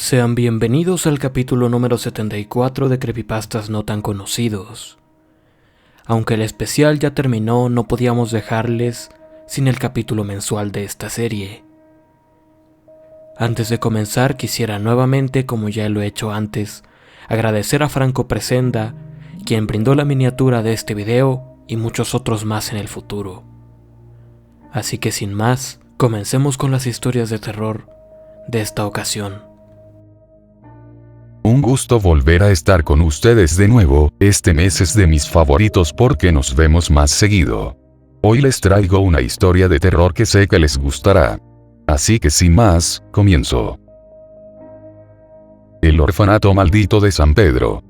Sean bienvenidos al capítulo número 74 de Creepypastas no tan conocidos. Aunque el especial ya terminó, no podíamos dejarles sin el capítulo mensual de esta serie. Antes de comenzar, quisiera nuevamente, como ya lo he hecho antes, agradecer a Franco Presenda, quien brindó la miniatura de este video y muchos otros más en el futuro. Así que sin más, comencemos con las historias de terror de esta ocasión. Un gusto volver a estar con ustedes de nuevo. Este mes es de mis favoritos porque nos vemos más seguido. Hoy les traigo una historia de terror que sé que les gustará. Así que sin más, comienzo. El orfanato maldito de San Pedro.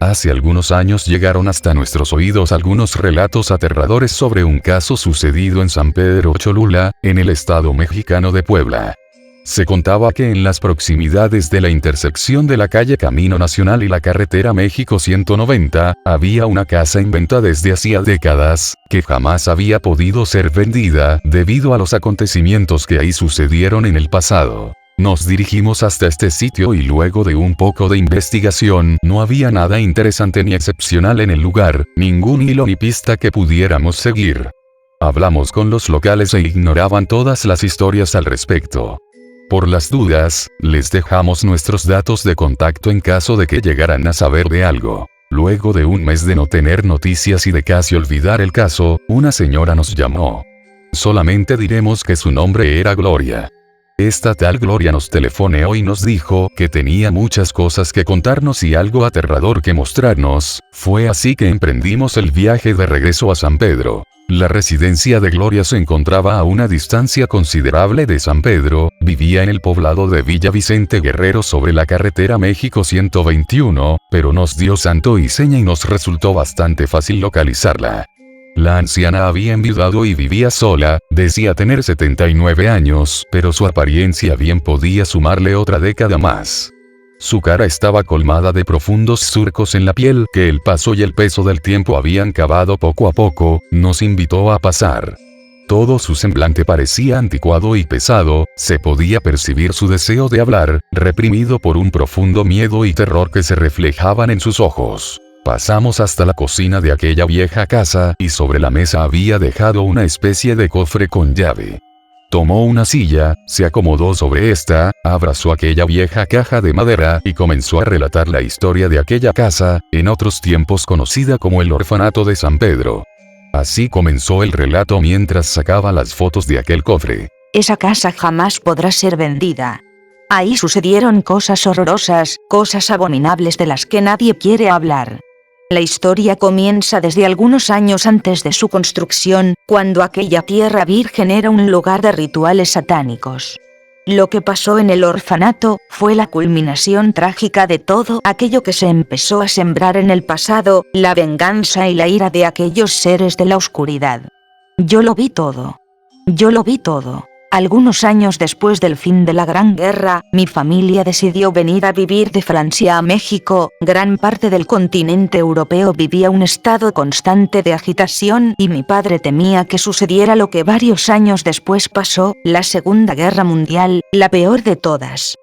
Hace algunos años llegaron hasta nuestros oídos algunos relatos aterradores sobre un caso sucedido en San Pedro Cholula, en el estado mexicano de Puebla. Se contaba que en las proximidades de la intersección de la calle Camino Nacional y la carretera México 190, había una casa en venta desde hacía décadas, que jamás había podido ser vendida, debido a los acontecimientos que ahí sucedieron en el pasado. Nos dirigimos hasta este sitio y luego de un poco de investigación, no había nada interesante ni excepcional en el lugar, ningún hilo ni pista que pudiéramos seguir. Hablamos con los locales e ignoraban todas las historias al respecto. Por las dudas, les dejamos nuestros datos de contacto en caso de que llegaran a saber de algo. Luego de un mes de no tener noticias y de casi olvidar el caso, una señora nos llamó. Solamente diremos que su nombre era Gloria. Esta tal Gloria nos telefoneó y nos dijo que tenía muchas cosas que contarnos y algo aterrador que mostrarnos. Fue así que emprendimos el viaje de regreso a San Pedro. La residencia de Gloria se encontraba a una distancia considerable de San Pedro, vivía en el poblado de Villa Vicente Guerrero sobre la carretera México 121, pero nos dio santo y seña y nos resultó bastante fácil localizarla. La anciana había enviudado y vivía sola, decía tener 79 años, pero su apariencia bien podía sumarle otra década más. Su cara estaba colmada de profundos surcos en la piel que el paso y el peso del tiempo habían cavado poco a poco, nos invitó a pasar. Todo su semblante parecía anticuado y pesado, se podía percibir su deseo de hablar, reprimido por un profundo miedo y terror que se reflejaban en sus ojos. Pasamos hasta la cocina de aquella vieja casa y sobre la mesa había dejado una especie de cofre con llave. Tomó una silla, se acomodó sobre esta, abrazó aquella vieja caja de madera y comenzó a relatar la historia de aquella casa, en otros tiempos conocida como el orfanato de San Pedro. Así comenzó el relato mientras sacaba las fotos de aquel cofre. Esa casa jamás podrá ser vendida. Ahí sucedieron cosas horrorosas, cosas abominables de las que nadie quiere hablar. La historia comienza desde algunos años antes de su construcción, cuando aquella tierra virgen era un lugar de rituales satánicos. Lo que pasó en el orfanato fue la culminación trágica de todo aquello que se empezó a sembrar en el pasado, la venganza y la ira de aquellos seres de la oscuridad. Yo lo vi todo. Algunos años después del fin de la Gran Guerra, mi familia decidió venir a vivir de Francia a México. Gran parte del continente europeo vivía un estado constante de agitación y mi padre temía que sucediera lo que varios años después pasó, la Segunda Guerra Mundial, la peor de todas.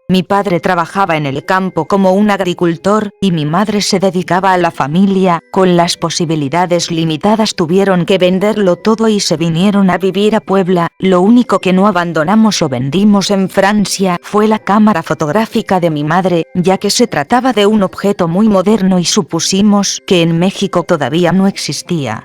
Mi padre trabajaba en el campo como un agricultor, y mi madre se dedicaba a la familia. Con las posibilidades limitadas tuvieron que venderlo todo y se vinieron a vivir a Puebla. Lo único que no abandonamos o vendimos en Francia fue la cámara fotográfica de mi madre, ya que se trataba de un objeto muy moderno y supusimos que en México todavía no existía.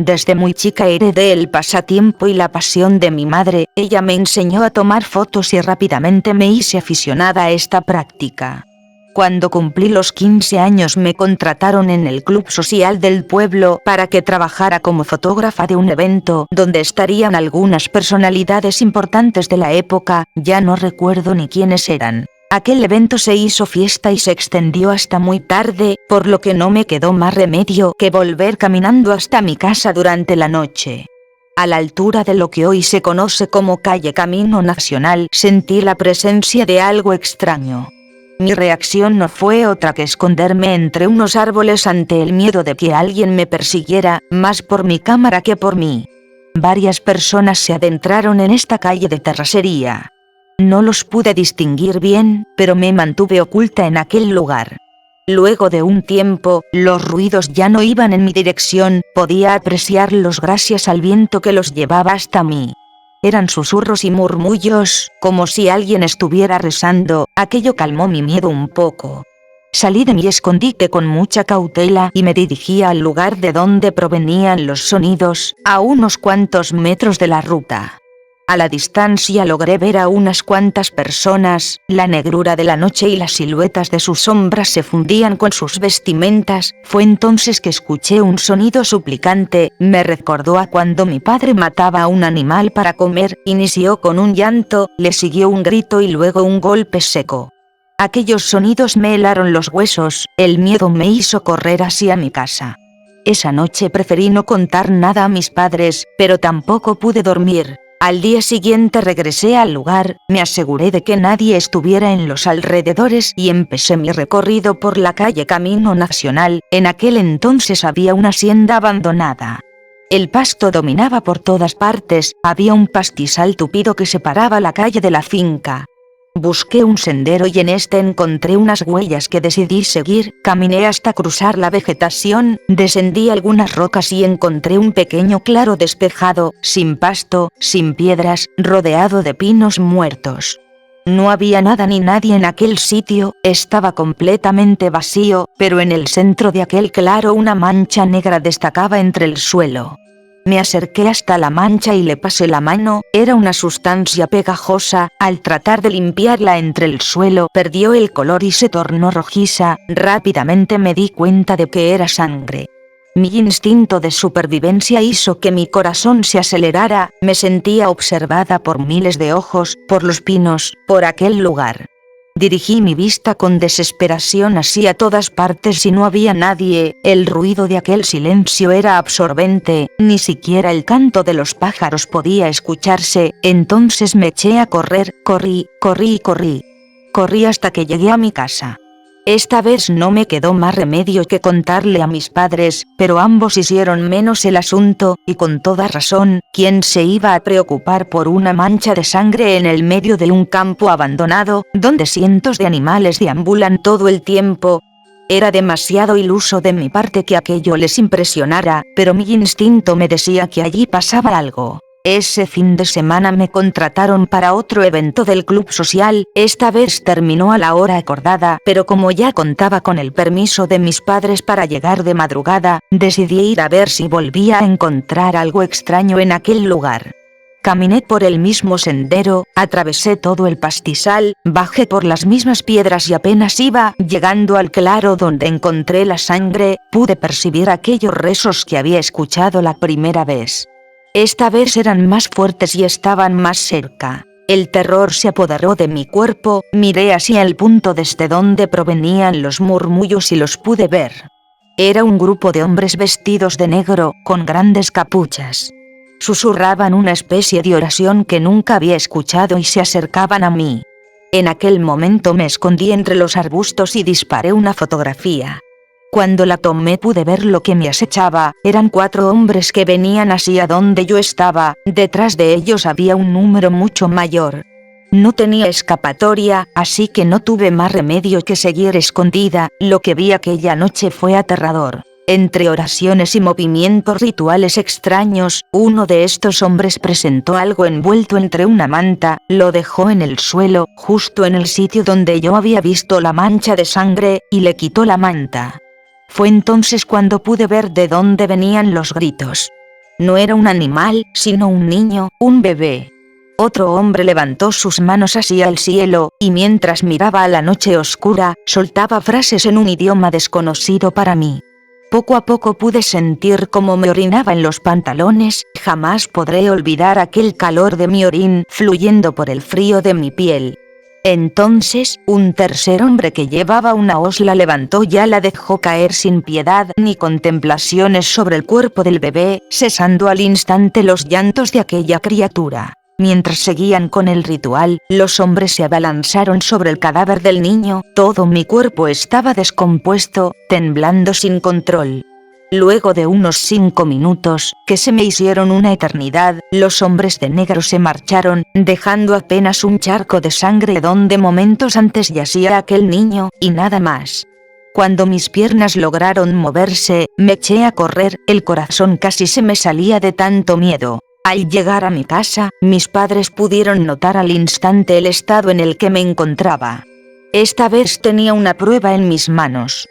Desde muy chica heredé el pasatiempo y la pasión de mi madre. Ella me enseñó a tomar fotos y rápidamente me hice aficionada a esta práctica. Cuando cumplí los 15 años me contrataron en el club social del pueblo para que trabajara como fotógrafa de un evento donde estarían algunas personalidades importantes de la época, ya no recuerdo ni quiénes eran. Aquel evento se hizo fiesta y se extendió hasta muy tarde, por lo que no me quedó más remedio que volver caminando hasta mi casa durante la noche. A la altura de lo que hoy se conoce como calle Camino Nacional, sentí la presencia de algo extraño. Mi reacción no fue otra que esconderme entre unos árboles ante el miedo de que alguien me persiguiera, más por mi cámara que por mí. Varias personas se adentraron en esta calle de terracería. No los pude distinguir bien, pero me mantuve oculta en aquel lugar. Luego de un tiempo, los ruidos ya no iban en mi dirección, podía apreciarlos gracias al viento que los llevaba hasta mí. Eran susurros y murmullos, como si alguien estuviera rezando. Aquello calmó mi miedo un poco. Salí de mi escondite con mucha cautela y me dirigí al lugar de donde provenían los sonidos, a unos cuantos metros de la ruta. A la distancia logré ver a unas cuantas personas, la negrura de la noche y las siluetas de sus sombras se fundían con sus vestimentas. Fue entonces que escuché un sonido suplicante, me recordó a cuando mi padre mataba a un animal para comer. Inició con un llanto, le siguió un grito y luego un golpe seco. Aquellos sonidos me helaron los huesos, el miedo me hizo correr hacia mi casa. Esa noche preferí no contar nada a mis padres, pero tampoco pude dormir. Al día siguiente regresé al lugar, me aseguré de que nadie estuviera en los alrededores y empecé mi recorrido por la calle Camino Nacional. En aquel entonces había una hacienda abandonada. El pasto dominaba por todas partes, había un pastizal tupido que separaba la calle de la finca. Busqué un sendero y en este encontré unas huellas que decidí seguir. Caminé hasta cruzar la vegetación, descendí algunas rocas y encontré un pequeño claro despejado, sin pasto, sin piedras, rodeado de pinos muertos. No había nada ni nadie en aquel sitio, estaba completamente vacío, pero en el centro de aquel claro una mancha negra destacaba entre el suelo. Me acerqué hasta la mancha y le pasé la mano, era una sustancia pegajosa. Al tratar de limpiarla entre el suelo, perdió el color y se tornó rojiza. Rápidamente me di cuenta de que era sangre. Mi instinto de supervivencia hizo que mi corazón se acelerara, me sentía observada por miles de ojos, por los pinos, por aquel lugar. Dirigí mi vista con desesperación hacia todas partes y no había nadie, el ruido de aquel silencio era absorbente, ni siquiera el canto de los pájaros podía escucharse. Entonces me eché a correr, corrí hasta que llegué a mi casa. Esta vez no me quedó más remedio que contarle a mis padres, pero ambos hicieron menos el asunto, y con toda razón. ¿Quién se iba a preocupar por una mancha de sangre en el medio de un campo abandonado, donde cientos de animales deambulan todo el tiempo? Era demasiado iluso de mi parte que aquello les impresionara, pero mi instinto me decía que allí pasaba algo. Ese fin de semana me contrataron para otro evento del club social, esta vez terminó a la hora acordada, pero como ya contaba con el permiso de mis padres para llegar de madrugada, decidí ir a ver si volvía a encontrar algo extraño en aquel lugar. Caminé por el mismo sendero, atravesé todo el pastizal, bajé por las mismas piedras y apenas iba llegando al claro donde encontré la sangre, pude percibir aquellos rezos que había escuchado la primera vez. Esta vez eran más fuertes y estaban más cerca. El terror se apoderó de mi cuerpo, miré hacia el punto desde donde provenían los murmullos y los pude ver. Era un grupo de hombres vestidos de negro, con grandes capuchas. Susurraban una especie de oración que nunca había escuchado y se acercaban a mí. En aquel momento me escondí entre los arbustos y disparé una fotografía. Cuando la tomé pude ver lo que me acechaba, eran 4 hombres que venían hacia donde yo estaba, detrás de ellos había un número mucho mayor. No tenía escapatoria, así que no tuve más remedio que seguir escondida. Lo que vi aquella noche fue aterrador. Entre oraciones y movimientos rituales extraños, uno de estos hombres presentó algo envuelto entre una manta, lo dejó en el suelo, justo en el sitio donde yo había visto la mancha de sangre, y le quitó la manta. Fue entonces cuando pude ver de dónde venían los gritos. No era un animal, sino un niño, un bebé. Otro hombre levantó sus manos hacia el cielo, y mientras miraba a la noche oscura, soltaba frases en un idioma desconocido para mí. Poco a poco pude sentir cómo me orinaba en los pantalones, jamás podré olvidar aquel calor de mi orín fluyendo por el frío de mi piel. Entonces, un tercer hombre que llevaba una hoz la levantó y la dejó caer sin piedad ni contemplaciones sobre el cuerpo del bebé, cesando al instante los llantos de aquella criatura. Mientras seguían con el ritual, los hombres se abalanzaron sobre el cadáver del niño, todo mi cuerpo estaba descompuesto, temblando sin control. Luego de unos 5 minutos, que se me hicieron una eternidad, los hombres de negro se marcharon, dejando apenas un charco de sangre donde momentos antes yacía aquel niño, y nada más. Cuando mis piernas lograron moverse, me eché a correr, el corazón casi se me salía de tanto miedo. Al llegar a mi casa, mis padres pudieron notar al instante el estado en el que me encontraba. Esta vez tenía una prueba en mis manos.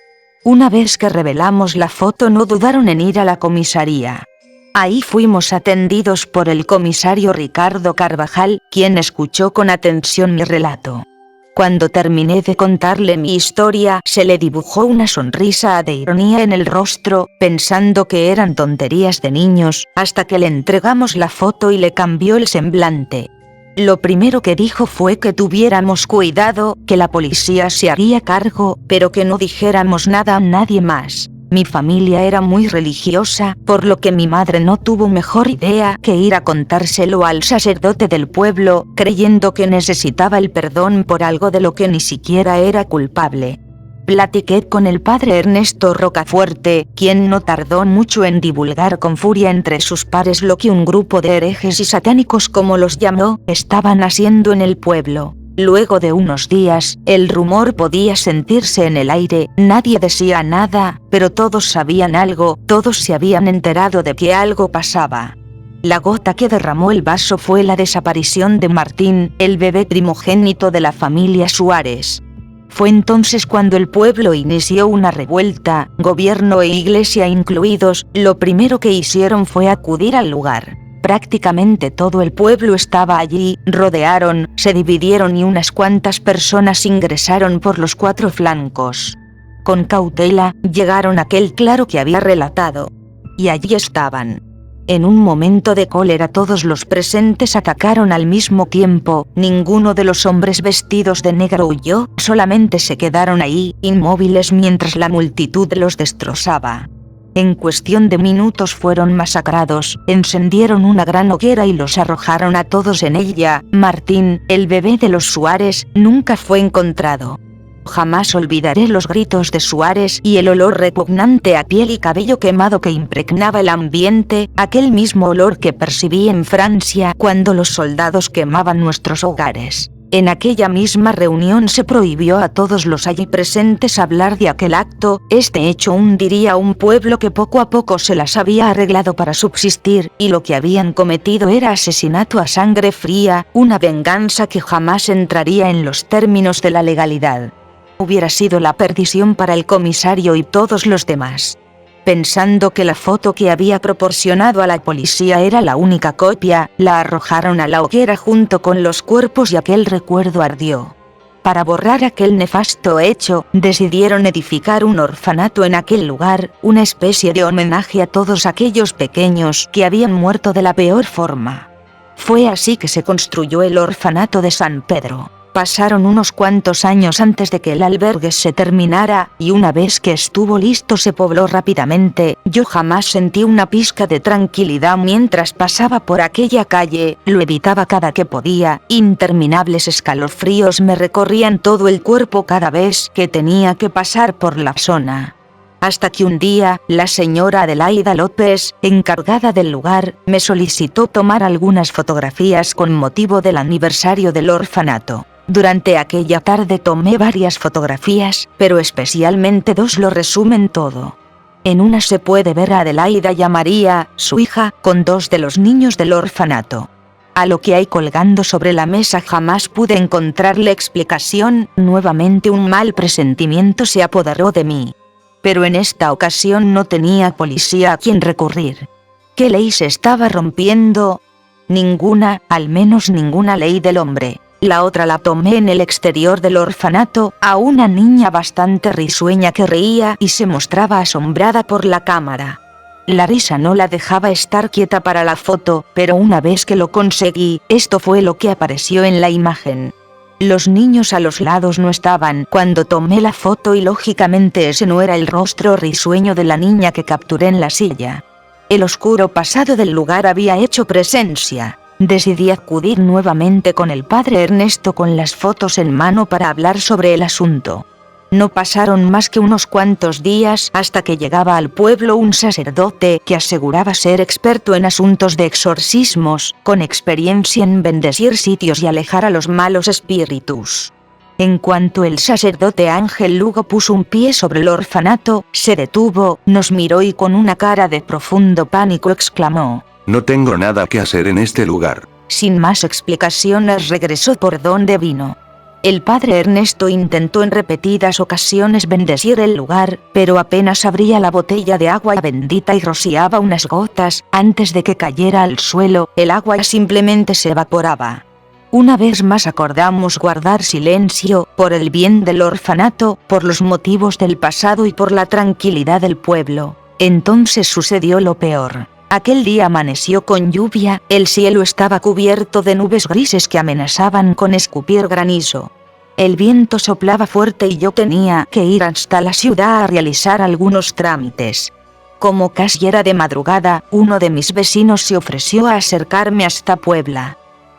Una vez que revelamos la foto no dudaron en ir a la comisaría. Ahí fuimos atendidos por el comisario Ricardo Carvajal, quien escuchó con atención mi relato. Cuando terminé de contarle mi historia, se le dibujó una sonrisa de ironía en el rostro, pensando que eran tonterías de niños, hasta que le entregamos la foto y le cambió el semblante. Lo primero que dijo fue que tuviéramos cuidado, que la policía se haría cargo, pero que no dijéramos nada a nadie más. Mi familia era muy religiosa, por lo que mi madre no tuvo mejor idea que ir a contárselo al sacerdote del pueblo, creyendo que necesitaba el perdón por algo de lo que ni siquiera era culpable. Platiqué con el padre Ernesto Rocafuerte, quien no tardó mucho en divulgar con furia entre sus pares lo que un grupo de herejes y satánicos, como los llamó, estaban haciendo en el pueblo. Luego de unos días, el rumor podía sentirse en el aire, nadie decía nada, pero todos sabían algo, todos se habían enterado de que algo pasaba. La gota que derramó el vaso fue la desaparición de Martín, el bebé primogénito de la familia Suárez. Fue entonces cuando el pueblo inició una revuelta, gobierno e iglesia incluidos. Lo primero que hicieron fue acudir al lugar. Prácticamente todo el pueblo estaba allí, rodearon, se dividieron y unas cuantas personas ingresaron por los 4 flancos. Con cautela, llegaron a aquel claro que había relatado. Y allí estaban. En un momento de cólera todos los presentes atacaron al mismo tiempo, ninguno de los hombres vestidos de negro huyó, solamente se quedaron ahí, inmóviles mientras la multitud los destrozaba. En cuestión de minutos fueron masacrados, encendieron una gran hoguera y los arrojaron a todos en ella. Martín, el bebé de los Suárez, nunca fue encontrado. Jamás olvidaré los gritos de Suárez y el olor repugnante a piel y cabello quemado que impregnaba el ambiente, aquel mismo olor que percibí en Francia cuando los soldados quemaban nuestros hogares. En aquella misma reunión se prohibió a todos los allí presentes hablar de aquel acto. Este hecho hundiría a un pueblo que poco a poco se las había arreglado para subsistir, y lo que habían cometido era asesinato a sangre fría, una venganza que jamás entraría en los términos de la legalidad. Hubiera sido la perdición para el comisario y todos los demás. Pensando que la foto que había proporcionado a la policía era la única copia, la arrojaron a la hoguera junto con los cuerpos y aquel recuerdo ardió. Para borrar aquel nefasto hecho, decidieron edificar un orfanato en aquel lugar, una especie de homenaje a todos aquellos pequeños que habían muerto de la peor forma. Fue así que se construyó el orfanato de San Pedro. Pasaron unos cuantos años antes de que el albergue se terminara, y una vez que estuvo listo se pobló rápidamente. Yo jamás sentí una pizca de tranquilidad mientras pasaba por aquella calle, lo evitaba cada que podía, interminables escalofríos me recorrían todo el cuerpo cada vez que tenía que pasar por la zona. Hasta que un día, la señora Adelaida López, encargada del lugar, me solicitó tomar algunas fotografías con motivo del aniversario del orfanato. Durante aquella tarde tomé varias fotografías, pero especialmente 2 lo resumen todo. En una se puede ver a Adelaida y a María, su hija, con 2 de los niños del orfanato. A lo que hay colgando sobre la mesa jamás pude encontrarle explicación. Nuevamente un mal presentimiento se apoderó de mí. Pero en esta ocasión no tenía policía a quien recurrir. ¿Qué ley se estaba rompiendo? Ninguna, al menos ninguna ley del hombre. La otra la tomé en el exterior del orfanato, a una niña bastante risueña que reía y se mostraba asombrada por la cámara. La risa no la dejaba estar quieta para la foto, pero una vez que lo conseguí, esto fue lo que apareció en la imagen. Los niños a los lados no estaban cuando tomé la foto y lógicamente ese no era el rostro risueño de la niña que capturé en la silla. El oscuro pasado del lugar había hecho presencia. Decidí acudir nuevamente con el padre Ernesto con las fotos en mano para hablar sobre el asunto. No pasaron más que unos cuantos días hasta que llegaba al pueblo un sacerdote que aseguraba ser experto en asuntos de exorcismos, con experiencia en bendecir sitios y alejar a los malos espíritus. En cuanto el sacerdote Ángel Lugo puso un pie sobre el orfanato, se detuvo, nos miró y con una cara de profundo pánico exclamó: No tengo nada que hacer en este lugar. Sin más explicaciones regresó por donde vino. El padre Ernesto intentó en repetidas ocasiones bendecir el lugar, pero apenas abría la botella de agua bendita y rociaba unas gotas, antes de que cayera al suelo, el agua simplemente se evaporaba. Una vez más acordamos guardar silencio, por el bien del orfanato, por los motivos del pasado y por la tranquilidad del pueblo. Entonces sucedió lo peor. Aquel día amaneció con lluvia, el cielo estaba cubierto de nubes grises que amenazaban con escupir granizo. El viento soplaba fuerte y yo tenía que ir hasta la ciudad a realizar algunos trámites. Como casi era de madrugada, uno de mis vecinos se ofreció a acercarme hasta Puebla.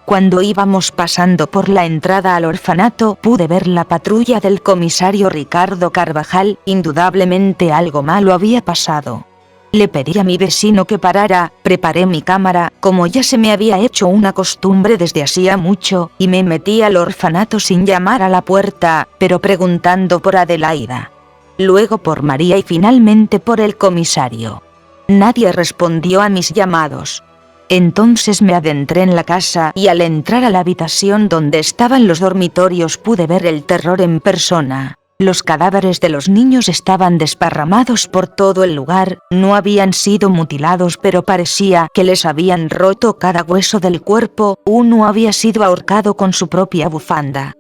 Cuando íbamos pasando por la entrada al orfanato, pude ver la patrulla del comisario Ricardo Carvajal. Indudablemente algo malo había pasado. Le pedí a mi vecino que parara, preparé mi cámara, como ya se me había hecho una costumbre desde hacía mucho, y me metí al orfanato sin llamar a la puerta, pero preguntando por Adelaida. Luego por María y finalmente por el comisario. Nadie respondió a mis llamados. Entonces me adentré en la casa y al entrar a la habitación donde estaban los dormitorios pude ver el terror en persona. Los cadáveres de los niños estaban desparramados por todo el lugar, no habían sido mutilados pero parecía que les habían roto cada hueso del cuerpo, uno había sido ahorcado con su propia bufanda.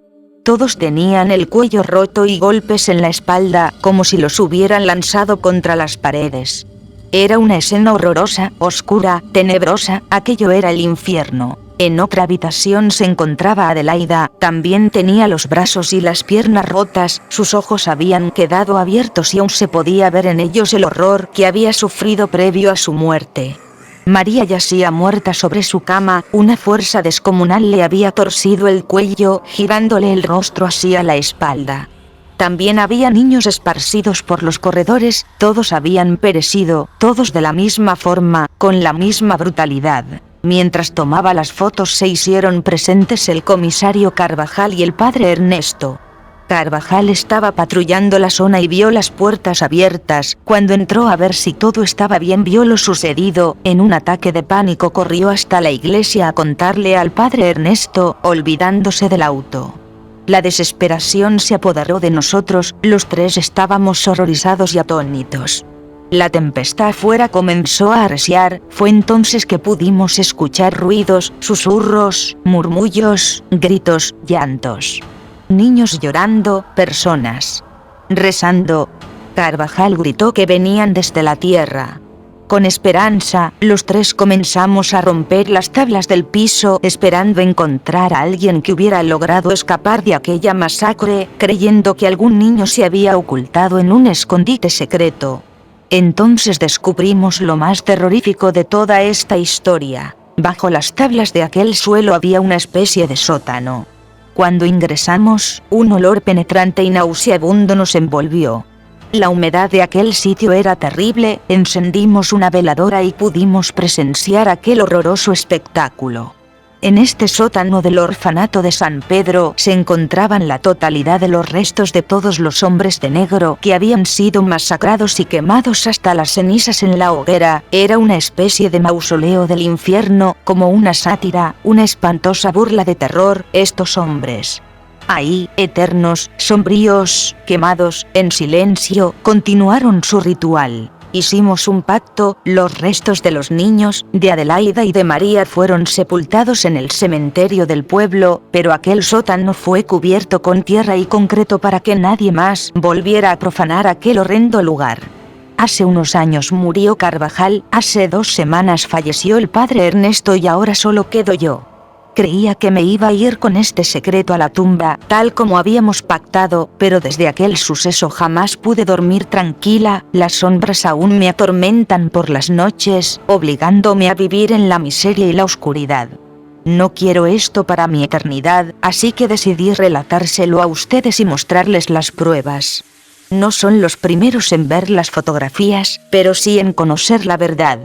Todos tenían el cuello roto y golpes en la espalda, como si los hubieran lanzado contra las paredes. Era una escena horrorosa, oscura, tenebrosa, aquello era el infierno. En otra habitación se encontraba Adelaida, también tenía los brazos y las piernas rotas, sus ojos habían quedado abiertos y aún se podía ver en ellos el horror que había sufrido previo a su muerte. María yacía muerta sobre su cama, una fuerza descomunal le había torcido el cuello, girándole el rostro hacia la espalda. También había niños esparcidos por los corredores, todos habían perecido, todos de la misma forma, con la misma brutalidad. Mientras tomaba las fotos se hicieron presentes el comisario Carvajal y el padre Ernesto. Carvajal estaba patrullando la zona y vio las puertas abiertas. Cuando entró a ver si todo estaba bien vio lo sucedido. En un ataque de pánico corrió hasta la iglesia a contarle al padre Ernesto, olvidándose del auto. La desesperación se apoderó de nosotros, los tres estábamos horrorizados y atónitos. La tempestad afuera comenzó a arreciar, fue entonces que pudimos escuchar ruidos, susurros, murmullos, gritos, llantos. Niños llorando, personas rezando. Carvajal gritó que venían desde la tierra. Con esperanza, los tres comenzamos a romper las tablas del piso, esperando encontrar a alguien que hubiera logrado escapar de aquella masacre, creyendo que algún niño se había ocultado en un escondite secreto. Entonces descubrimos lo más terrorífico de toda esta historia. Bajo las tablas de aquel suelo había una especie de sótano. Cuando ingresamos, un olor penetrante y nauseabundo nos envolvió. La humedad de aquel sitio era terrible, encendimos una veladora y pudimos presenciar aquel horroroso espectáculo. En este sótano del orfanato de San Pedro se encontraban la totalidad de los restos de todos los hombres de negro que habían sido masacrados y quemados hasta las cenizas en la hoguera. Era una especie de mausoleo del infierno, como una sátira, una espantosa burla de terror, estos hombres. Ahí, eternos, sombríos, quemados, en silencio, continuaron su ritual. Hicimos un pacto, los restos de los niños, de Adelaida y de María fueron sepultados en el cementerio del pueblo, pero aquel sótano fue cubierto con tierra y concreto para que nadie más volviera a profanar aquel horrendo lugar. Hace unos años murió Carvajal, hace 2 semanas falleció el padre Ernesto y ahora solo quedo yo. Creía que me iba a ir con este secreto a la tumba, tal como habíamos pactado, pero desde aquel suceso jamás pude dormir tranquila, las sombras aún me atormentan por las noches, obligándome a vivir en la miseria y la oscuridad. No quiero esto para mi eternidad, así que decidí relatárselo a ustedes y mostrarles las pruebas. No son los primeros en ver las fotografías, pero sí en conocer la verdad.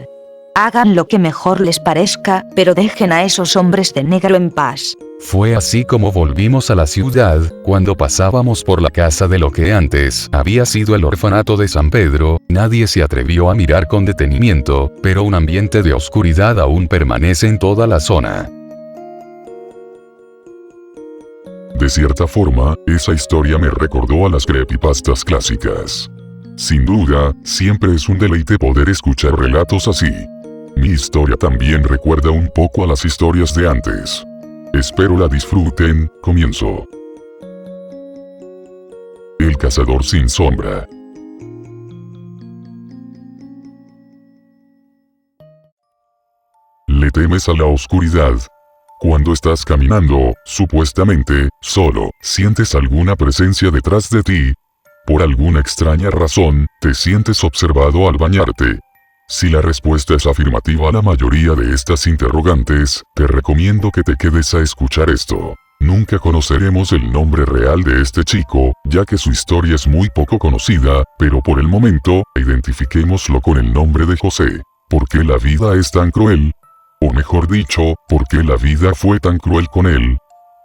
Hagan lo que mejor les parezca, pero dejen a esos hombres de negro en paz. Fue así como volvimos a la ciudad, cuando pasábamos por la casa de lo que antes había sido el orfanato de San Pedro. Nadie se atrevió a mirar con detenimiento, pero un ambiente de oscuridad aún permanece en toda la zona. De cierta forma, esa historia me recordó a las creepypastas clásicas. Sin duda, siempre es un deleite poder escuchar relatos así. Mi historia también recuerda un poco a las historias de antes. Espero la disfruten. Comienzo. El cazador sin sombra. ¿Le temes a la oscuridad? Cuando estás caminando, supuestamente, solo, sientes alguna presencia detrás de ti. Por alguna extraña razón, te sientes observado al bañarte. Si la respuesta es afirmativa a la mayoría de estas interrogantes, te recomiendo que te quedes a escuchar esto. Nunca conoceremos el nombre real de este chico, ya que su historia es muy poco conocida, pero por el momento, identifiquémoslo con el nombre de José. ¿Por qué la vida es tan cruel? O mejor dicho, ¿por qué la vida fue tan cruel con él?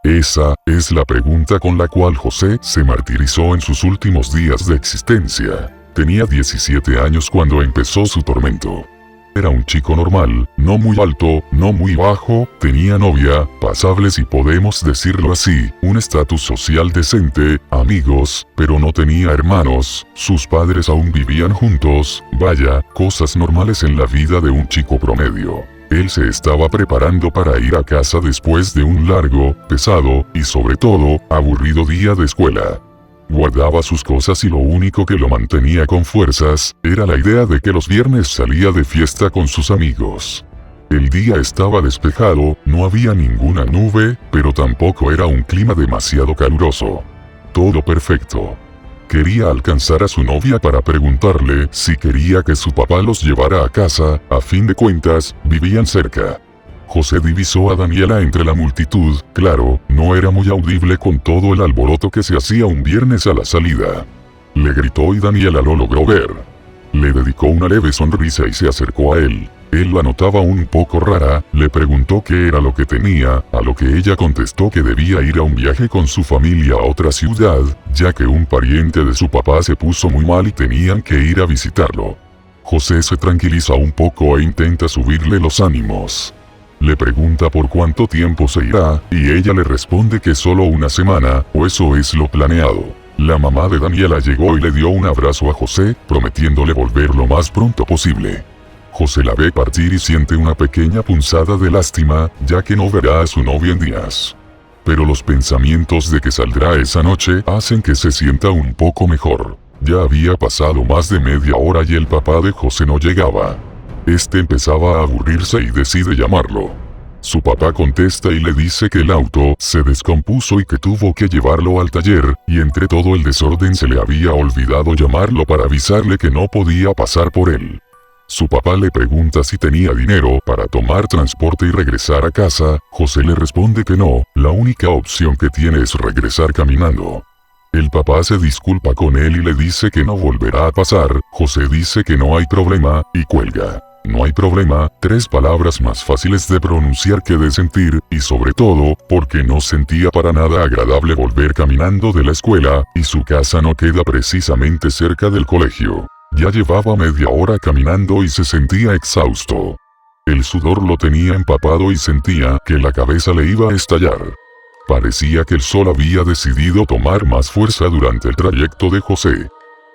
Esa es la pregunta con la cual José se martirizó en sus últimos días de existencia. Tenía 17 años cuando empezó su tormento. Era un chico normal, no muy alto, no muy bajo, tenía novia, pasable si podemos decirlo así, un estatus social decente, amigos, pero no tenía hermanos, sus padres aún vivían juntos, vaya, cosas normales en la vida de un chico promedio. Él se estaba preparando para ir a casa después de un largo, pesado, y sobre todo, aburrido día de escuela. Guardaba sus cosas y lo único que lo mantenía con fuerzas, era la idea de que los viernes salía de fiesta con sus amigos. El día estaba despejado, no había ninguna nube, pero tampoco era un clima demasiado caluroso. Todo perfecto. Quería alcanzar a su novia para preguntarle si quería que su papá los llevara a casa, a fin de cuentas, vivían cerca. José divisó a Daniela entre la multitud, claro, no era muy audible con todo el alboroto que se hacía un viernes a la salida. Le gritó y Daniela lo logró ver. Le dedicó una leve sonrisa y se acercó a él. Él la notaba un poco rara, le preguntó qué era lo que tenía, a lo que ella contestó que debía ir a un viaje con su familia a otra ciudad, ya que un pariente de su papá se puso muy mal y tenían que ir a visitarlo. José se tranquiliza un poco e intenta subirle los ánimos. Le pregunta por cuánto tiempo se irá, y ella le responde que solo una semana, o eso es lo planeado. La mamá de Daniela llegó y le dio un abrazo a José, prometiéndole volver lo más pronto posible. José la ve partir y siente una pequeña punzada de lástima, ya que no verá a su novia en días. Pero los pensamientos de que saldrá esa noche hacen que se sienta un poco mejor. Ya había pasado más de media hora y el papá de José no llegaba. Este empezaba a aburrirse y decide llamarlo. Su papá contesta y le dice que el auto se descompuso y que tuvo que llevarlo al taller, y entre todo el desorden se le había olvidado llamarlo para avisarle que no podía pasar por él. Su papá le pregunta si tenía dinero para tomar transporte y regresar a casa. José le responde que no, la única opción que tiene es regresar caminando. El papá se disculpa con él y le dice que no volverá a pasar. José dice que no hay problema, y cuelga. No hay problema, 3 palabras más fáciles de pronunciar que de sentir, y sobre todo, porque no sentía para nada agradable volver caminando de la escuela, y su casa no queda precisamente cerca del colegio. Ya llevaba media hora caminando y se sentía exhausto. El sudor lo tenía empapado y sentía que la cabeza le iba a estallar. Parecía que el sol había decidido tomar más fuerza durante el trayecto de José.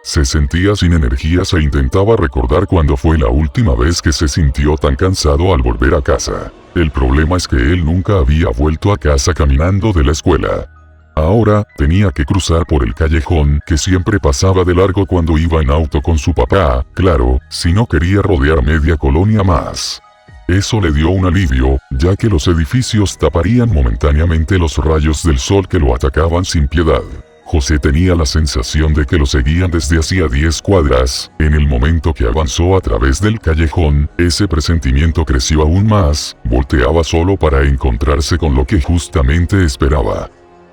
Se sentía sin energías e intentaba recordar cuándo fue la última vez que se sintió tan cansado al volver a casa. El problema es que él nunca había vuelto a casa caminando de la escuela. Ahora, tenía que cruzar por el callejón que siempre pasaba de largo cuando iba en auto con su papá, claro, si no quería rodear media colonia más. Eso le dio un alivio, ya que los edificios taparían momentáneamente los rayos del sol que lo atacaban sin piedad. José tenía la sensación de que lo seguían desde hacía 10 cuadras. En el momento que avanzó a través del callejón, ese presentimiento creció aún más. Volteaba solo para encontrarse con lo que justamente esperaba.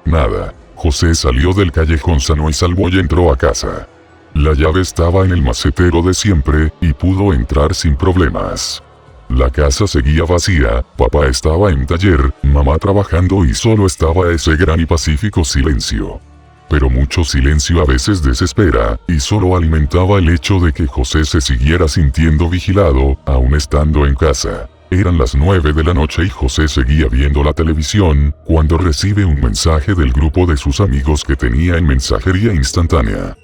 Nada. José salió del callejón sano y salvo y entró a casa. La llave estaba en el macetero de siempre, y pudo entrar sin problemas. La casa seguía vacía, papá estaba en taller, mamá trabajando y solo estaba ese gran y pacífico silencio. Pero mucho silencio a veces desespera, y solo alimentaba el hecho de que José se siguiera sintiendo vigilado, aún estando en casa. Eran las 9 de la noche y José seguía viendo la televisión, cuando recibe un mensaje del grupo de sus amigos que tenía en mensajería instantánea.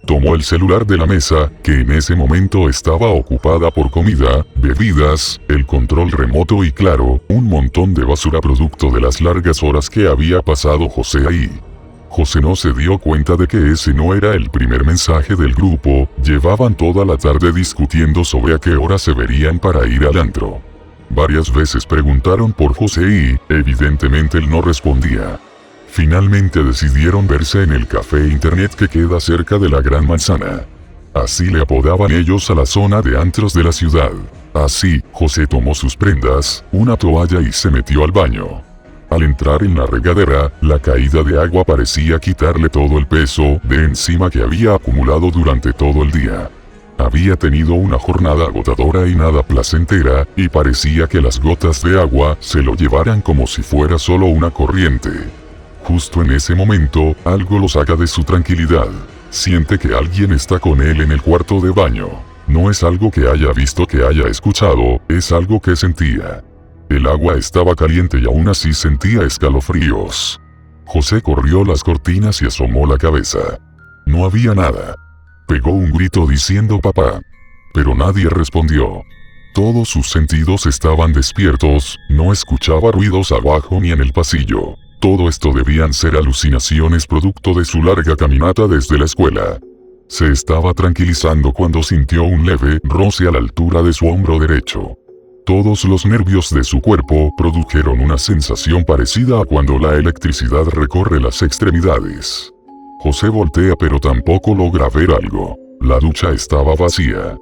Tomó el celular de la mesa, que en ese momento estaba ocupada por comida, bebidas, el control remoto y claro, un montón de basura producto de las largas horas que había pasado José ahí. José no se dio cuenta de que ese no era el primer mensaje del grupo, llevaban toda la tarde discutiendo sobre a qué hora se verían para ir al antro. Varias veces preguntaron por José y, evidentemente él no respondía. Finalmente decidieron verse en el café internet que queda cerca de la Gran Manzana. Así le apodaban ellos a la zona de antros de la ciudad. Así, José tomó sus prendas, una toalla y se metió al baño. Al entrar en la regadera, la caída de agua parecía quitarle todo el peso de encima que había acumulado durante todo el día. Había tenido una jornada agotadora y nada placentera, y parecía que las gotas de agua se lo llevaran como si fuera solo una corriente. Justo en ese momento, algo lo saca de su tranquilidad. Siente que alguien está con él en el cuarto de baño. No es algo que haya visto, que haya escuchado, es algo que sentía. El agua estaba caliente y aún así sentía escalofríos. José corrió las cortinas y asomó la cabeza. No había nada. Pegó un grito diciendo papá. Pero nadie respondió. Todos sus sentidos estaban despiertos, no escuchaba ruidos abajo ni en el pasillo. Todo esto debían ser alucinaciones producto de su larga caminata desde la escuela. Se estaba tranquilizando cuando sintió un leve roce a la altura de su hombro derecho. Todos los nervios de su cuerpo produjeron una sensación parecida a cuando la electricidad recorre las extremidades. José voltea pero tampoco logra ver algo. La ducha estaba vacía.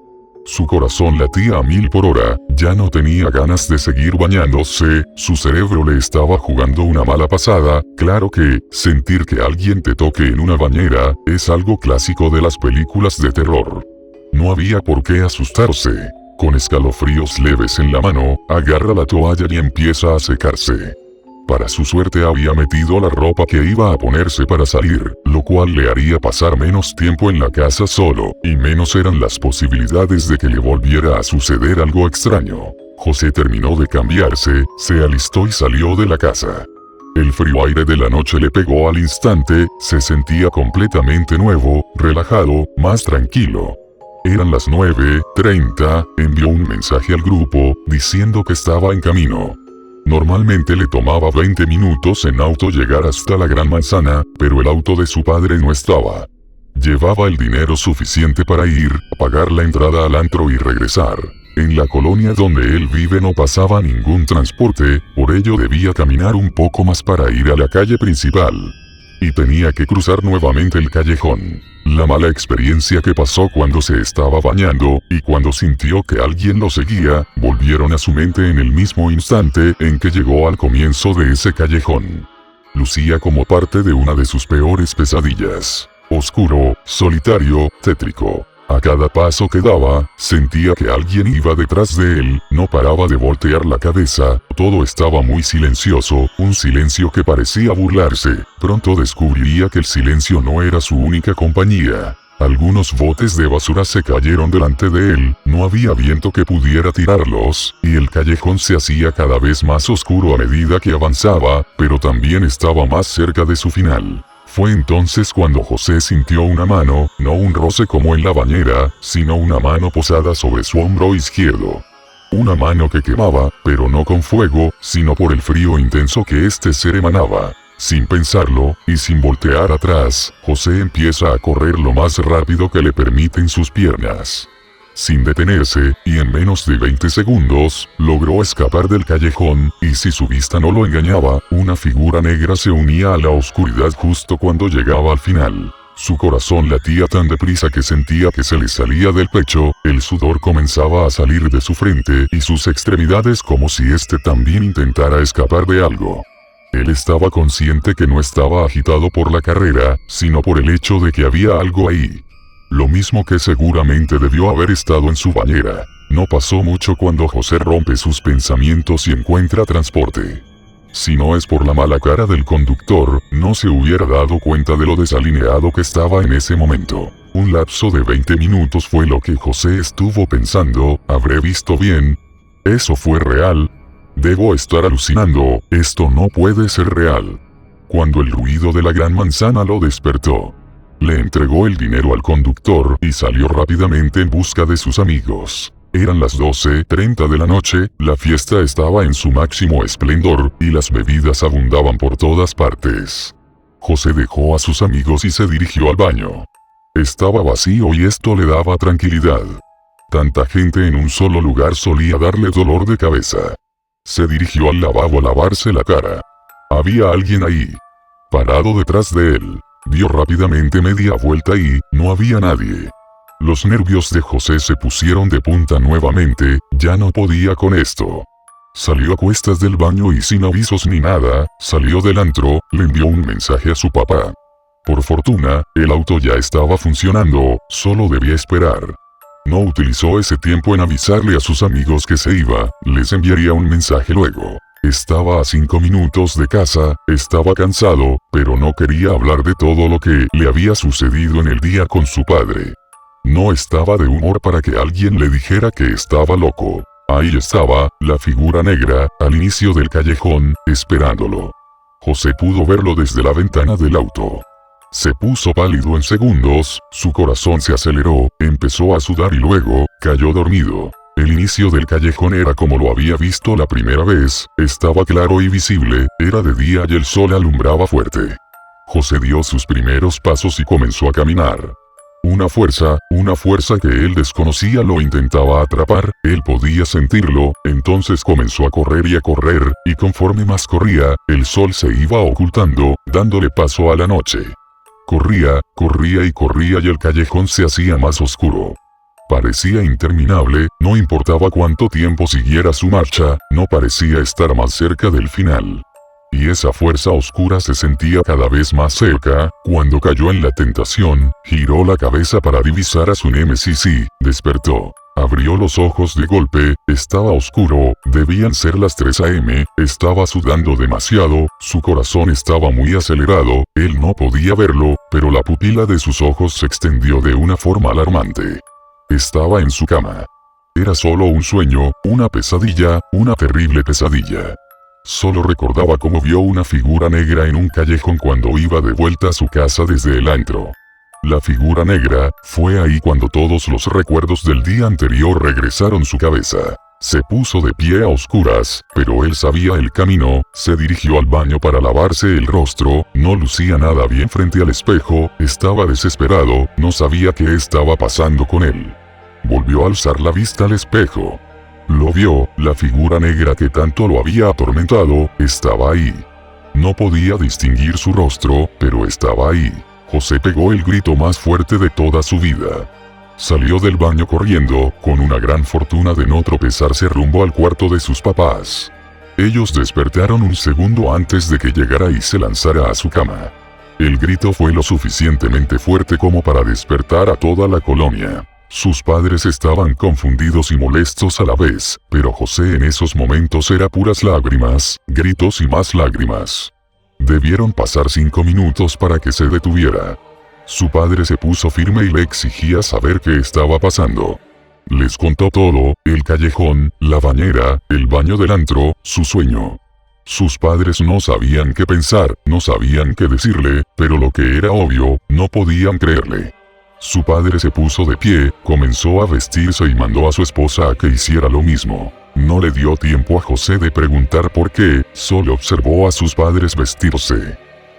Su corazón latía a 1000 por hora, ya no tenía ganas de seguir bañándose, su cerebro le estaba jugando una mala pasada. Claro que, sentir que alguien te toque en una bañera, es algo clásico de las películas de terror. No había por qué asustarse. Con escalofríos leves en la mano, agarra la toalla y empieza a secarse. Para su suerte había metido la ropa que iba a ponerse para salir, lo cual le haría pasar menos tiempo en la casa solo, y menos eran las posibilidades de que le volviera a suceder algo extraño. José terminó de cambiarse, se alistó y salió de la casa. El frío aire de la noche le pegó al instante, se sentía completamente nuevo, relajado, más tranquilo. Eran las 9:30, envió un mensaje al grupo, diciendo que estaba en camino. Normalmente le tomaba 20 minutos en auto llegar hasta la Gran Manzana, pero el auto de su padre no estaba. Llevaba el dinero suficiente para ir, pagar la entrada al antro y regresar. En la colonia donde él vive no pasaba ningún transporte, por ello debía caminar un poco más para ir a la calle principal. Y tenía que cruzar nuevamente el callejón. La mala experiencia que pasó cuando se estaba bañando, y cuando sintió que alguien lo seguía, volvieron a su mente en el mismo instante en que llegó al comienzo de ese callejón. Lucía como parte de una de sus peores pesadillas. Oscuro, solitario, tétrico. A cada paso que daba, sentía que alguien iba detrás de él, no paraba de voltear la cabeza, todo estaba muy silencioso, un silencio que parecía burlarse. Pronto descubriría que el silencio no era su única compañía. Algunos botes de basura se cayeron delante de él, no había viento que pudiera tirarlos, y el callejón se hacía cada vez más oscuro a medida que avanzaba, pero también estaba más cerca de su final. Fue entonces cuando José sintió una mano, no un roce como en la bañera, sino una mano posada sobre su hombro izquierdo. Una mano que quemaba, pero no con fuego, sino por el frío intenso que este ser emanaba. Sin pensarlo, y sin voltear atrás, José empieza a correr lo más rápido que le permiten sus piernas. sin detenerse, y en menos de 20 segundos, logró escapar del callejón, y si su vista no lo engañaba, una figura negra se unía a la oscuridad justo cuando llegaba al final. Su corazón latía tan deprisa que sentía que se le salía del pecho, el sudor comenzaba a salir de su frente y sus extremidades como si éste también intentara escapar de algo. Él estaba consciente que no estaba agitado por la carrera, sino por el hecho de que había algo ahí. Lo mismo que seguramente debió haber estado en su bañera. No pasó mucho cuando José rompe sus pensamientos y encuentra transporte. Si no es por la mala cara del conductor, no se hubiera dado cuenta de lo desalineado que estaba en ese momento. Un lapso de 20 minutos fue lo que José estuvo pensando. ¿Habré visto bien? ¿Eso fue real? Debo estar alucinando, esto no puede ser real. Cuando el ruido de la gran manzana lo despertó. Le entregó el dinero al conductor y salió rápidamente en busca de sus amigos. Eran las 12:30 de la noche, la fiesta estaba en su máximo esplendor, y las bebidas abundaban por todas partes. José dejó a sus amigos y se dirigió al baño. Estaba vacío y esto le daba tranquilidad. Tanta gente en un solo lugar solía darle dolor de cabeza. Se dirigió al lavabo a lavarse la cara. Había alguien ahí, parado detrás de él. Dio rápidamente media vuelta y no había nadie. Los nervios de José se pusieron de punta nuevamente, ya no podía con esto. Salió a cuestas del baño y sin avisos ni nada, salió del antro, le envió un mensaje a su papá. Por fortuna, el auto ya estaba funcionando, solo debía esperar. No utilizó ese tiempo en avisarle a sus amigos que se iba, les enviaría un mensaje luego. Estaba a 5 minutos de casa, estaba cansado, pero no quería hablar de todo lo que le había sucedido en el día con su padre. No estaba de humor para que alguien le dijera que estaba loco. Ahí estaba, la figura negra, al inicio del callejón, esperándolo. José pudo verlo desde la ventana del auto. Se puso pálido en segundos, su corazón se aceleró, empezó a sudar y luego, cayó dormido. El inicio del callejón era como lo había visto la primera vez, estaba claro y visible, era de día y el sol alumbraba fuerte. José dio sus primeros pasos y comenzó a caminar. Una fuerza que él desconocía lo intentaba atrapar, él podía sentirlo, entonces comenzó a correr, y conforme más corría, el sol se iba ocultando, dándole paso a la noche. Corría y el callejón se hacía más oscuro. Parecía interminable, no importaba cuánto tiempo siguiera su marcha, no parecía estar más cerca del final. Y esa fuerza oscura se sentía cada vez más cerca. Cuando cayó en la tentación, giró la cabeza para divisar a su némesis y despertó. Abrió los ojos de golpe, estaba oscuro, debían ser las 3 a.m., estaba sudando demasiado, su corazón estaba muy acelerado, él no podía verlo, pero la pupila de sus ojos se extendió de una forma alarmante. Estaba en su cama. Era solo un sueño, una pesadilla, una terrible pesadilla. Solo recordaba cómo vio una figura negra en un callejón cuando iba de vuelta a su casa desde el antro. La figura negra fue ahí cuando todos los recuerdos del día anterior regresaron a su cabeza. Se puso de pie a oscuras, pero él sabía el camino, se dirigió al baño para lavarse el rostro, no lucía nada bien frente al espejo, estaba desesperado, no sabía qué estaba pasando con él. Volvió a alzar la vista al espejo. Lo vio, la figura negra que tanto lo había atormentado, estaba ahí. No podía distinguir su rostro, pero estaba ahí. José pegó el grito más fuerte de toda su vida. Salió del baño corriendo, con una gran fortuna de no tropezarse rumbo al cuarto de sus papás. Ellos despertaron un segundo antes de que llegara y se lanzara a su cama. El grito fue lo suficientemente fuerte como para despertar a toda la colonia. Sus padres estaban confundidos y molestos a la vez, pero José en esos momentos era puras lágrimas, gritos y más lágrimas. Debieron pasar 5 minutos para que se detuviera. Su padre se puso firme y le exigía saber qué estaba pasando. Les contó todo, el callejón, la bañera, el baño del antro, su sueño. Sus padres no sabían qué pensar, no sabían qué decirle, pero lo que era obvio, no podían creerle. Su padre se puso de pie, comenzó a vestirse y mandó a su esposa a que hiciera lo mismo. No le dio tiempo a José de preguntar por qué, solo observó a sus padres vestirse.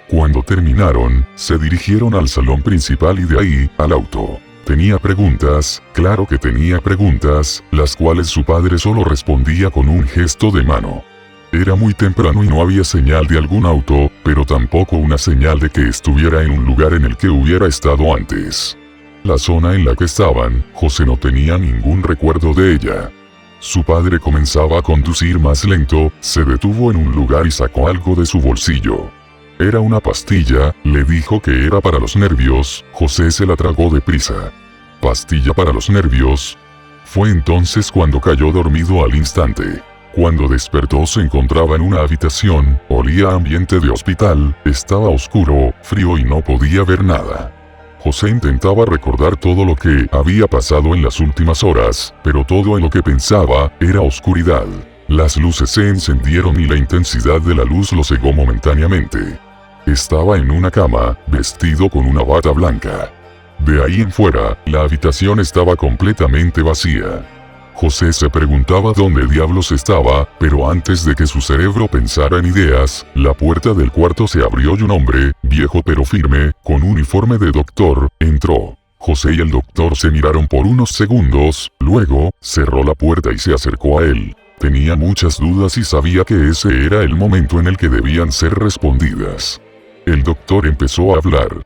Cuando terminaron, se dirigieron al salón principal y de ahí, al auto. Tenía preguntas, claro que tenía preguntas, las cuales su padre solo respondía con un gesto de mano. Era muy temprano y no había señal de algún auto, pero tampoco una señal de que estuviera en un lugar en el que hubiera estado antes. La zona en la que estaban, José no tenía ningún recuerdo de ella. Su padre comenzaba a conducir más lento, se detuvo en un lugar y sacó algo de su bolsillo. Era una pastilla, le dijo que era para los nervios, José se la tragó deprisa. ¿Pastilla para los nervios? Fue entonces cuando cayó dormido al instante. Cuando despertó se encontraba en una habitación, olía a ambiente de hospital, estaba oscuro, frío y no podía ver nada. José intentaba recordar todo lo que había pasado en las últimas horas, pero todo en lo que pensaba era oscuridad. Las luces se encendieron y la intensidad de la luz lo cegó momentáneamente. Estaba en una cama, vestido con una bata blanca. De ahí en fuera, la habitación estaba completamente vacía. José se preguntaba dónde diablos estaba, pero antes de que su cerebro pensara en ideas, la puerta del cuarto se abrió y un hombre, viejo pero firme, con uniforme de doctor, entró. José y el doctor se miraron por unos segundos, luego, cerró la puerta y se acercó a él. Tenía muchas dudas y sabía que ese era el momento en el que debían ser respondidas. El doctor empezó a hablar.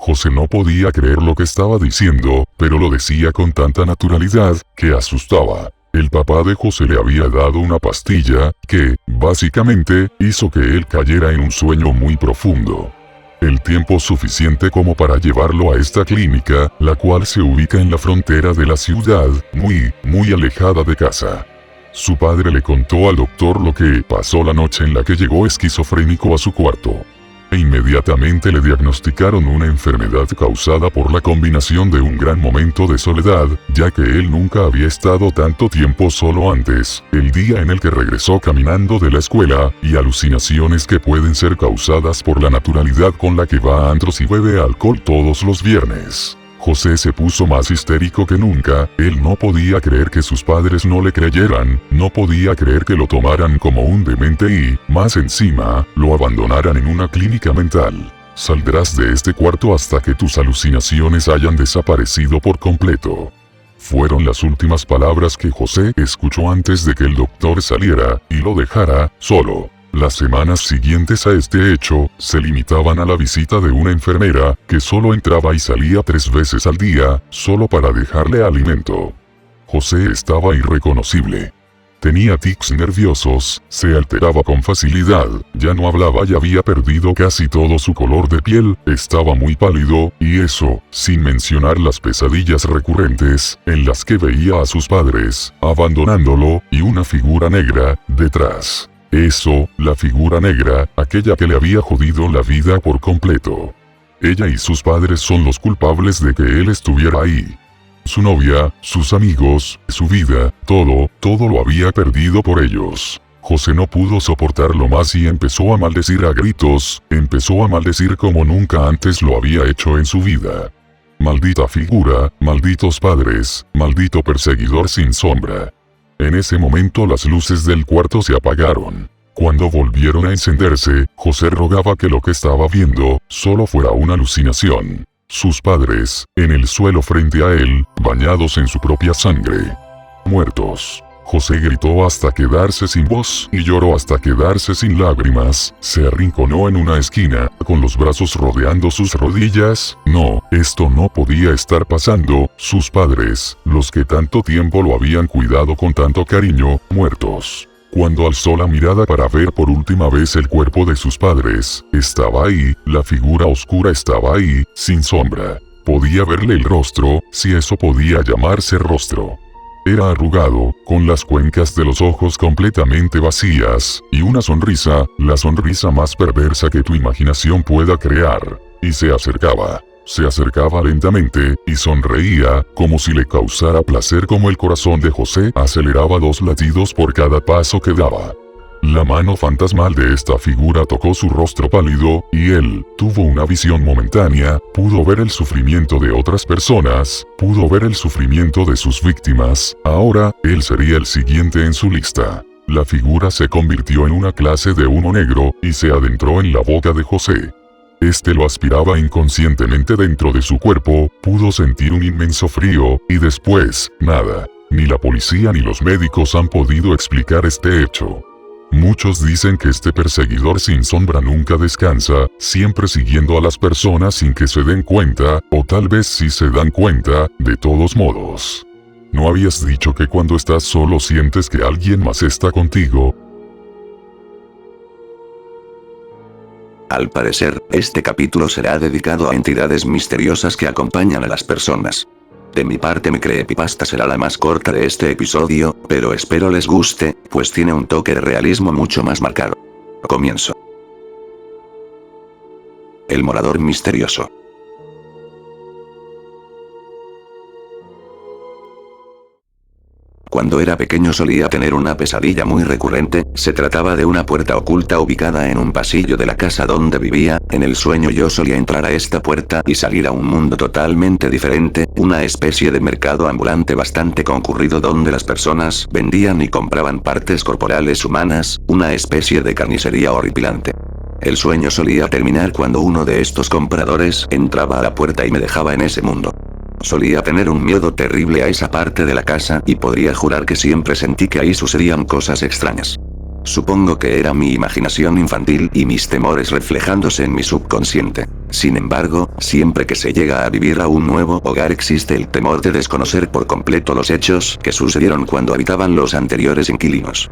José no podía creer lo que estaba diciendo, pero lo decía con tanta naturalidad, que asustaba. El papá de José le había dado una pastilla, que, básicamente, hizo que él cayera en un sueño muy profundo. El tiempo suficiente como para llevarlo a esta clínica, la cual se ubica en la frontera de la ciudad, muy alejada de casa. Su padre le contó al doctor lo que pasó la noche en la que llegó esquizofrénico a su cuarto. E inmediatamente le diagnosticaron una enfermedad causada por la combinación de un gran momento de soledad, ya que él nunca había estado tanto tiempo solo antes, el día en el que regresó caminando de la escuela, y alucinaciones que pueden ser causadas por la naturalidad con la que va a antros y bebe alcohol todos los viernes. José se puso más histérico que nunca, él no podía creer que sus padres no le creyeran, no podía creer que lo tomaran como un demente y, más encima, lo abandonaran en una clínica mental. Saldrás de este cuarto hasta que tus alucinaciones hayan desaparecido por completo. Fueron las últimas palabras que José escuchó antes de que el doctor saliera y lo dejara solo. Las semanas siguientes a este hecho, se limitaban a la visita de una enfermera, que solo entraba y salía 3 veces al día, solo para dejarle alimento. José estaba irreconocible. Tenía tics nerviosos, se alteraba con facilidad, ya no hablaba y había perdido casi todo su color de piel, estaba muy pálido, y eso, sin mencionar las pesadillas recurrentes, en las que veía a sus padres, abandonándolo, y una figura negra, detrás. Eso, la figura negra, aquella que le había jodido la vida por completo. Ella y sus padres son los culpables de que él estuviera ahí. Su novia, sus amigos, su vida, todo lo había perdido por ellos. José no pudo soportarlo más y empezó a maldecir a gritos, empezó a maldecir como nunca antes lo había hecho en su vida. Maldita figura, malditos padres, maldito perseguidor sin sombra. En ese momento las luces del cuarto se apagaron. Cuando volvieron a encenderse, José rogaba que lo que estaba viendo solo fuera una alucinación. Sus padres, en el suelo frente a él, bañados en su propia sangre. Muertos. José gritó hasta quedarse sin voz y lloró hasta quedarse sin lágrimas, se arrinconó en una esquina, con los brazos rodeando sus rodillas. No, esto no podía estar pasando, sus padres, los que tanto tiempo lo habían cuidado con tanto cariño, muertos. Cuando alzó la mirada para ver por última vez el cuerpo de sus padres, estaba ahí, la figura oscura estaba ahí, sin sombra. Podía verle el rostro, si eso podía llamarse rostro. Era arrugado, con las cuencas de los ojos completamente vacías, y una sonrisa, la sonrisa más perversa que tu imaginación pueda crear. Y se acercaba lentamente, y sonreía, como si le causara placer como el corazón de José aceleraba 2 latidos por cada paso que daba. La mano fantasmal de esta figura tocó su rostro pálido, y él tuvo una visión momentánea, pudo ver el sufrimiento de otras personas, pudo ver el sufrimiento de sus víctimas, ahora, él sería el siguiente en su lista. La figura se convirtió en una clase de humo negro, y se adentró en la boca de José. Este lo aspiraba inconscientemente dentro de su cuerpo, pudo sentir un inmenso frío, y después, nada. Ni la policía ni los médicos han podido explicar este hecho. Muchos dicen que este perseguidor sin sombra nunca descansa, siempre siguiendo a las personas sin que se den cuenta, o tal vez sí se dan cuenta, de todos modos. ¿No habías dicho que cuando estás solo sientes que alguien más está contigo? Al parecer, este capítulo será dedicado a entidades misteriosas que acompañan a las personas. De mi parte mi creepypasta será la más corta de este episodio, pero espero les guste, pues tiene un toque de realismo mucho más marcado. Comienzo. El morador misterioso. Cuando era pequeño solía tener una pesadilla muy recurrente, se trataba de una puerta oculta ubicada en un pasillo de la casa donde vivía. En el sueño yo solía entrar a esta puerta y salir a un mundo totalmente diferente, una especie de mercado ambulante bastante concurrido donde las personas vendían y compraban partes corporales humanas, una especie de carnicería horripilante. El sueño solía terminar cuando uno de estos compradores entraba a la puerta y me dejaba en ese mundo. Solía tener un miedo terrible a esa parte de la casa y podría jurar que siempre sentí que ahí sucedían cosas extrañas. Supongo que era mi imaginación infantil y mis temores reflejándose en mi subconsciente. Sin embargo, siempre que se llega a vivir a un nuevo hogar existe el temor de desconocer por completo los hechos que sucedieron cuando habitaban los anteriores inquilinos.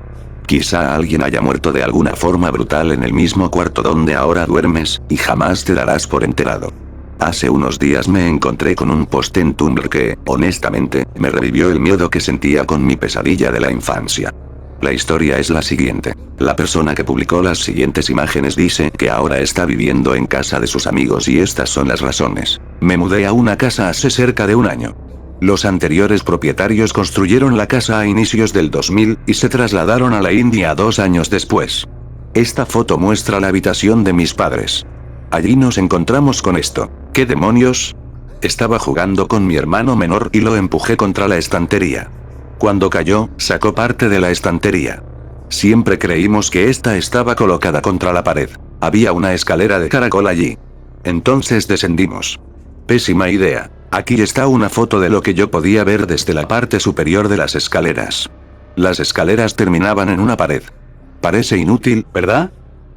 Quizá alguien haya muerto de alguna forma brutal en el mismo cuarto donde ahora duermes, y jamás te darás por enterado. Hace unos días me encontré con un post en Tumblr que, honestamente, me revivió el miedo que sentía con mi pesadilla de la infancia. La historia es la siguiente. La persona que publicó las siguientes imágenes dice que ahora está viviendo en casa de sus amigos y estas son las razones. Me mudé a una casa hace cerca de un año. Los anteriores propietarios construyeron la casa a inicios del 2000 y se trasladaron a la India 2 años después. Esta foto muestra la habitación de mis padres. Allí nos encontramos con esto. ¿Qué demonios? Estaba jugando con mi hermano menor y lo empujé contra la estantería. Cuando cayó, sacó parte de la estantería. Siempre creímos que esta estaba colocada contra la pared. Había una escalera de caracol allí. Entonces descendimos. Pésima idea. Aquí está una foto de lo que yo podía ver desde la parte superior de las escaleras. Las escaleras terminaban en una pared. Parece inútil, ¿verdad?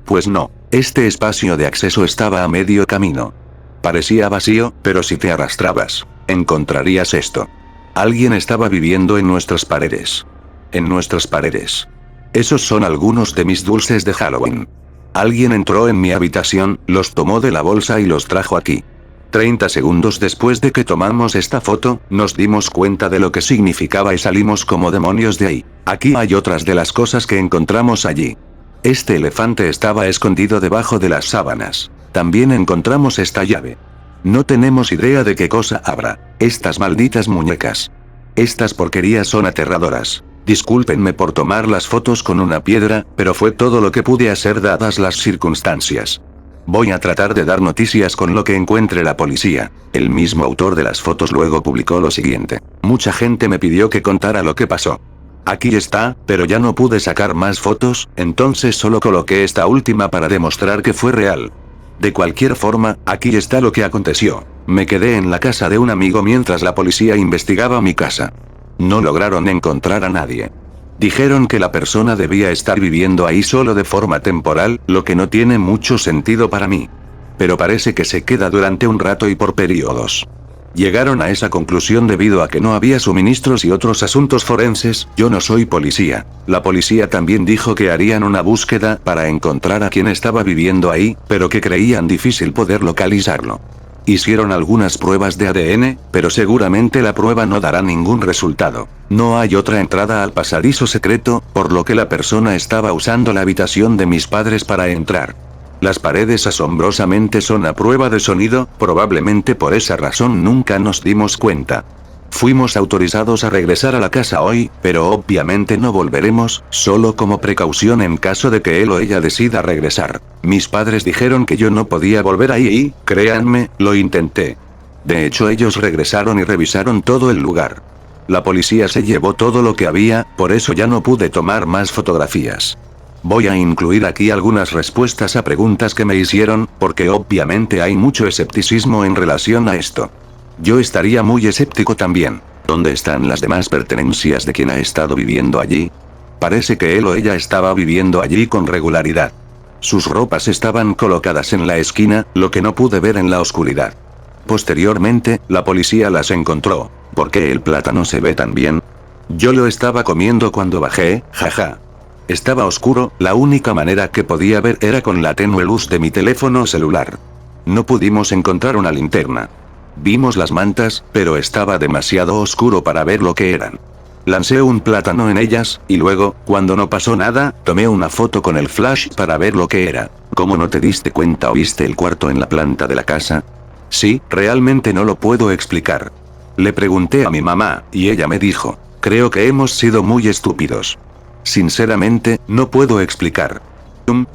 Pues no. Este espacio de acceso estaba a medio camino. Parecía vacío, pero si te arrastrabas, encontrarías esto. Alguien estaba viviendo en nuestras paredes. En nuestras paredes. Esos son algunos de mis dulces de Halloween. Alguien entró en mi habitación, los tomó de la bolsa y los trajo aquí. 30 segundos después de que tomamos esta foto, nos dimos cuenta de lo que significaba y salimos como demonios de ahí. Aquí hay otras de las cosas que encontramos allí. Este elefante estaba escondido debajo de las sábanas. También encontramos esta llave. No tenemos idea de qué cosa habrá. Estas malditas muñecas. Estas porquerías son aterradoras. Discúlpenme por tomar las fotos con una piedra, pero fue todo lo que pude hacer dadas las circunstancias. Voy a tratar de dar noticias con lo que encuentre la policía. El mismo autor de las fotos luego publicó lo siguiente. Mucha gente me pidió que contara lo que pasó. Aquí está, pero ya no pude sacar más fotos, entonces solo coloqué esta última para demostrar que fue real. De cualquier forma, aquí está lo que aconteció. Me quedé en la casa de un amigo mientras la policía investigaba mi casa. No lograron encontrar a nadie. Dijeron que la persona debía estar viviendo ahí solo de forma temporal, lo que no tiene mucho sentido para mí. Pero parece que se queda durante un rato y por periodos. Llegaron a esa conclusión debido a que no había suministros y otros asuntos forenses. Yo no soy policía. La policía también dijo que harían una búsqueda para encontrar a quien estaba viviendo ahí, pero que creían difícil poder localizarlo. Hicieron algunas pruebas de ADN, pero seguramente la prueba no dará ningún resultado. No hay otra entrada al pasadizo secreto, por lo que la persona estaba usando la habitación de mis padres para entrar. Las paredes asombrosamente son a prueba de sonido, probablemente por esa razón nunca nos dimos cuenta. Fuimos autorizados a regresar a la casa hoy, pero obviamente no volveremos, solo como precaución en caso de que él o ella decida regresar. Mis padres dijeron que yo no podía volver ahí y, créanme, lo intenté. De hecho ellos regresaron y revisaron todo el lugar. La policía se llevó todo lo que había, por eso ya no pude tomar más fotografías. Voy a incluir aquí algunas respuestas a preguntas que me hicieron, porque obviamente hay mucho escepticismo en relación a esto. Yo estaría muy escéptico también. ¿Dónde están las demás pertenencias de quien ha estado viviendo allí? Parece que él o ella estaba viviendo allí con regularidad. Sus ropas estaban colocadas en la esquina, lo que no pude ver en la oscuridad. Posteriormente, la policía las encontró. ¿Por qué el plátano se ve tan bien? Yo lo estaba comiendo cuando bajé, jaja. Estaba oscuro, la única manera que podía ver era con la tenue luz de mi teléfono celular. No pudimos encontrar una linterna. Vimos las mantas, pero estaba demasiado oscuro para ver lo que eran. Lancé un plátano en ellas, y luego, cuando no pasó nada, tomé una foto con el flash para ver lo que era. ¿Cómo no te diste cuenta o viste el cuarto en la planta de la casa? Sí, realmente no lo puedo explicar. Le pregunté a mi mamá, y ella me dijo, creo que hemos sido muy estúpidos. Sinceramente, no puedo explicar.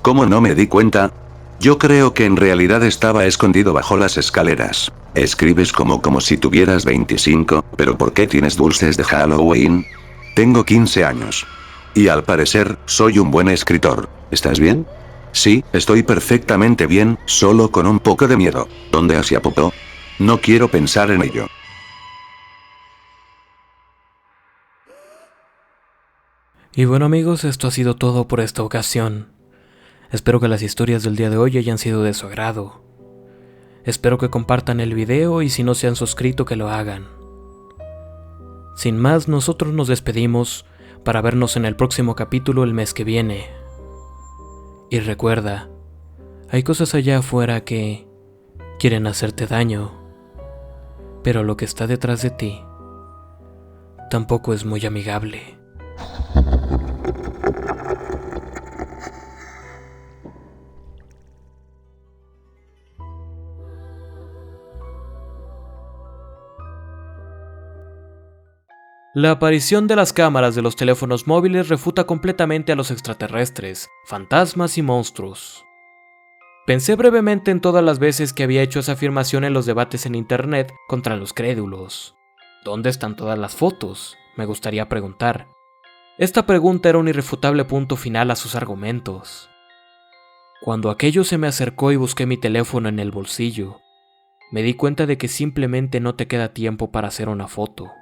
¿Cómo no me di cuenta? Yo creo que en realidad estaba escondido bajo las escaleras. Escribes como si tuvieras 25, pero ¿por qué tienes dulces de Halloween? Tengo 15 años. Y al parecer, soy un buen escritor. ¿Estás bien? Sí, estoy perfectamente bien, solo con un poco de miedo. ¿Dónde hacía popó? No quiero pensar en ello. Y bueno amigos, esto ha sido todo por esta ocasión. Espero que las historias del día de hoy hayan sido de su agrado. Espero que compartan el video y si no se han suscrito que lo hagan. Sin más, nosotros nos despedimos para vernos en el próximo capítulo el mes que viene. Y recuerda, hay cosas allá afuera que quieren hacerte daño, pero lo que está detrás de ti tampoco es muy amigable. La aparición de las cámaras de los teléfonos móviles refuta completamente a los extraterrestres, fantasmas y monstruos. Pensé brevemente en todas las veces que había hecho esa afirmación en los debates en internet contra los crédulos. ¿Dónde están todas las fotos?, me gustaría preguntar. Esta pregunta era un irrefutable punto final a sus argumentos. Cuando aquello se me acercó y busqué mi teléfono en el bolsillo, me di cuenta de que simplemente no te queda tiempo para hacer una foto.